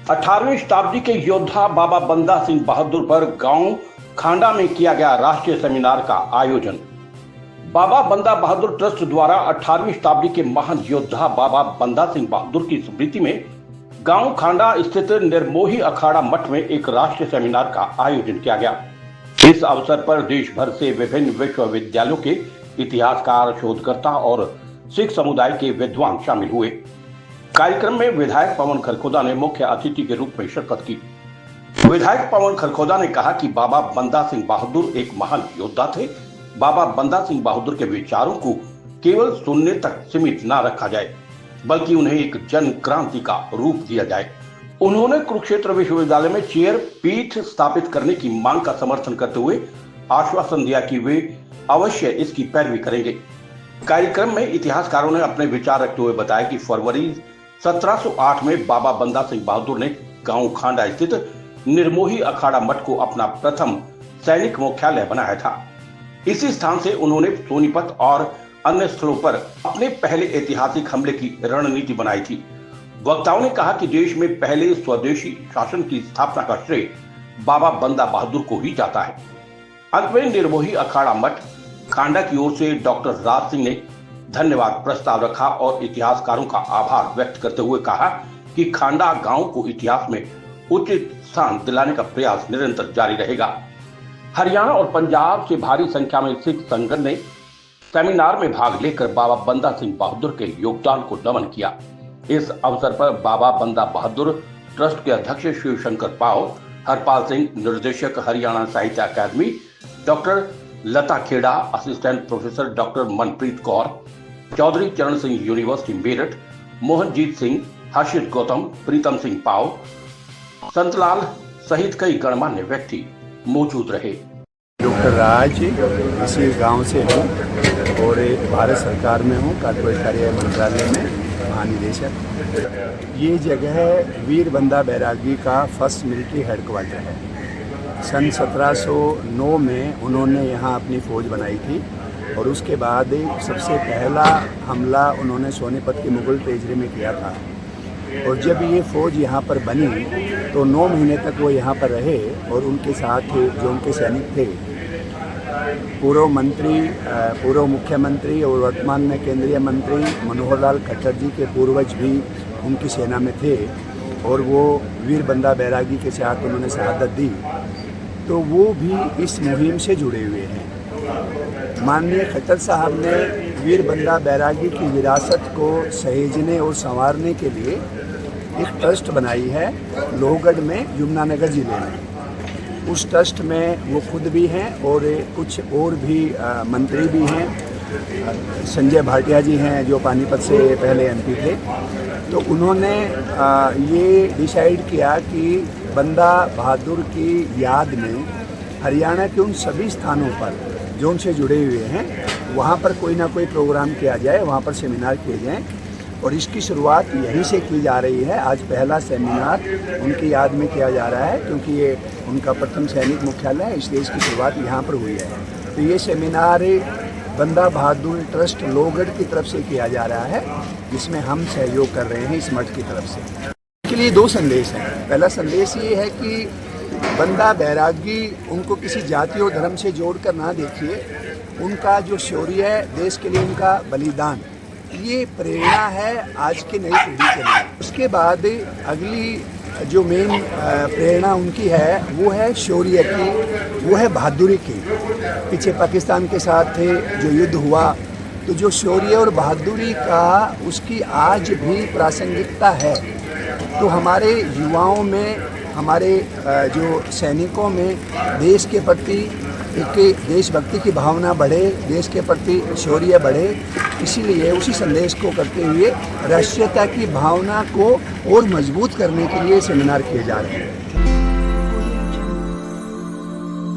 18वीं शताब्दी के योद्धा बाबा बंदा सिंह बहादुर पर गांव खांडा में किया गया राष्ट्रीय सेमिनार का आयोजन। बाबा बंदा बहादुर ट्रस्ट द्वारा 18वीं शताब्दी के महान योद्धा बाबा बंदा सिंह बहादुर की स्मृति में गांव खांडा स्थित निर्मोही अखाड़ा मठ में एक राष्ट्रीय सेमिनार का आयोजन किया गया। इस अवसर पर देश भर से विभिन्न विश्वविद्यालयों के इतिहासकार, शोधकर्ता और सिख समुदाय के विद्वान शामिल हुए। कार्यक्रम में विधायक पवन खरखोदा ने मुख्य अतिथि के रूप में शिरकत की। विधायक पवन खरखोदा ने कहा कि बाबा बंदा सिंह बहादुर एक महान योद्धा थे। बाबा बंदा सिंह बहादुर के विचारों को केवल सुनने तक सीमित न रखा जाए, बल्कि उन्हें एक जन क्रांति का रूप दिया जाए। उन्होंने कुरुक्षेत्र विश्वविद्यालय में चेयर पीठ स्थापित करने की मांग का समर्थन करते हुए आश्वासन दिया कि वे अवश्य इसकी पैरवी करेंगे। कार्यक्रम में इतिहासकारों ने अपने विचार रखते हुए बताया कि फरवरी 1708 में बाबा बंदा सिंह बहादुर ने गांव खांडा स्थित निर्मोही अखाड़ा मठ को अपना प्रथम सैनिक मुख्यालय बनाया था। इसी स्थान से उन्होंने सोनीपत और अन्य स्थलों पर अपने पहले ऐतिहासिक हमले की रणनीति बनाई थी। वक्ताओं ने कहा कि देश में पहले स्वदेशी शासन की स्थापना का श्रेय बाबा बंदा बहादुर को ही जाता है। अंत में निर्मोही अखाड़ा मठ खांडा की ओर से डॉक्टर राज सिंह ने धन्यवाद प्रस्ताव रखा और इतिहासकारों का आभार व्यक्त करते हुए कहा कि खांडा गांव को इतिहास में उचित स्थान दिलाने का प्रयास निरंतर जारी रहेगा। हरियाणा और पंजाब से भारी संख्या में सिख संगठन ने सेमिनार में भाग लेकर बाबा बंदा सिंह बहादुर के योगदान को नमन किया। इस अवसर पर बाबा बंदा बहादुर ट्रस्ट के अध्यक्ष शिव शंकर पाव, हरपाल सिंह, निर्देशक Haryana Sahitya Akademi, doctor Lata Khera, assistant professor doctor Manpreet Kaur, Chaudhary Charan Singh university Meerut, Mohanjit Singh, Harshit Gautam, Pritam Singh पाव, संतलाल सहित कई गणमान्य व्यक्ति मौजूद रहे। डॉक्टर राज इसी गांव से हूँ और भारत सरकार में हूँ, कॉर्पोरेट कार्य मंत्रालय में महानिदेशक। ये जगह वीर बंदा बैरागी का फर्स्ट मिलिट्री हेडक्वार्टर है। सन 1709 में उन्होंने यहाँ अपनी फ़ौज बनाई थी और उसके बाद सबसे पहला हमला उन्होंने सोनीपत के मुगल ट्रेजरी में किया था। और जब ये फ़ौज यहाँ पर बनी तो 9 महीने तक वो यहाँ पर रहे और उनके साथ जो उनके सैनिक थे, पूर्व मुख्यमंत्री और वर्तमान में केंद्रीय मंत्री मनोहर लाल खट्टर जी के पूर्वज भी उनकी सेना में थे और वो वीर बंदा बैरागी के साथ उन्होंने शहादत दी, तो वो भी इस मुहिम से जुड़े हुए हैं। माननीय खट्टर साहब ने वीर बंदा बैरागी की विरासत को सहेजने और संवारने के लिए एक ट्रस्ट बनाई है लोहगढ़ में, यमुनानगर जिले में। उस ट्रस्ट में वो खुद भी हैं और कुछ और भी मंत्री भी हैं। संजय भाटिया जी हैं जो पानीपत से पहले एमपी थे। तो उन्होंने ये डिसाइड किया कि बंदा बहादुर की याद में हरियाणा के उन सभी स्थानों पर जो उनसे जुड़े हुए हैं वहाँ पर कोई ना कोई प्रोग्राम किया जाए, वहाँ पर सेमिनार किए जाएं। और इसकी शुरुआत यहीं से की जा रही है। आज पहला सेमिनार उनकी याद में किया जा रहा है क्योंकि ये उनका प्रथम सैनिक मुख्यालय है, इसलिए इसकी शुरुआत यहाँ पर हुई है। तो ये सेमिनार बंदा बहादुर ट्रस्ट लोहगढ़ की तरफ से किया जा रहा है, जिसमें हम सहयोग कर रहे हैं इस मठ की तरफ से। इसके लिए 2 संदेश हैं। पहला संदेश ये है कि बंदा बैरागी उनको किसी जाति और धर्म से जोड़कर ना देखिए। उनका जो शौर्य है, देश के लिए उनका बलिदान, ये प्रेरणा है आज की नई पीढ़ी के लिए। उसके बाद अगली जो मेन प्रेरणा उनकी है वो है शौर्य की, वो है बहादुरी की। पीछे पाकिस्तान के साथ थे जो युद्ध हुआ, तो जो शौर्य और बहादुरी का उसकी आज भी प्रासंगिकता है। तो हमारे युवाओं में, हमारे जो सैनिकों में देश के प्रति एक देशभक्ति की भावना बढ़े, देश के प्रति शौर्य बढ़े। इसीलिए उसी संदेश को करते हुए राष्ट्रीयता की भावना को और मजबूत करने के लिए सेमिनार किए जा रहे हैं।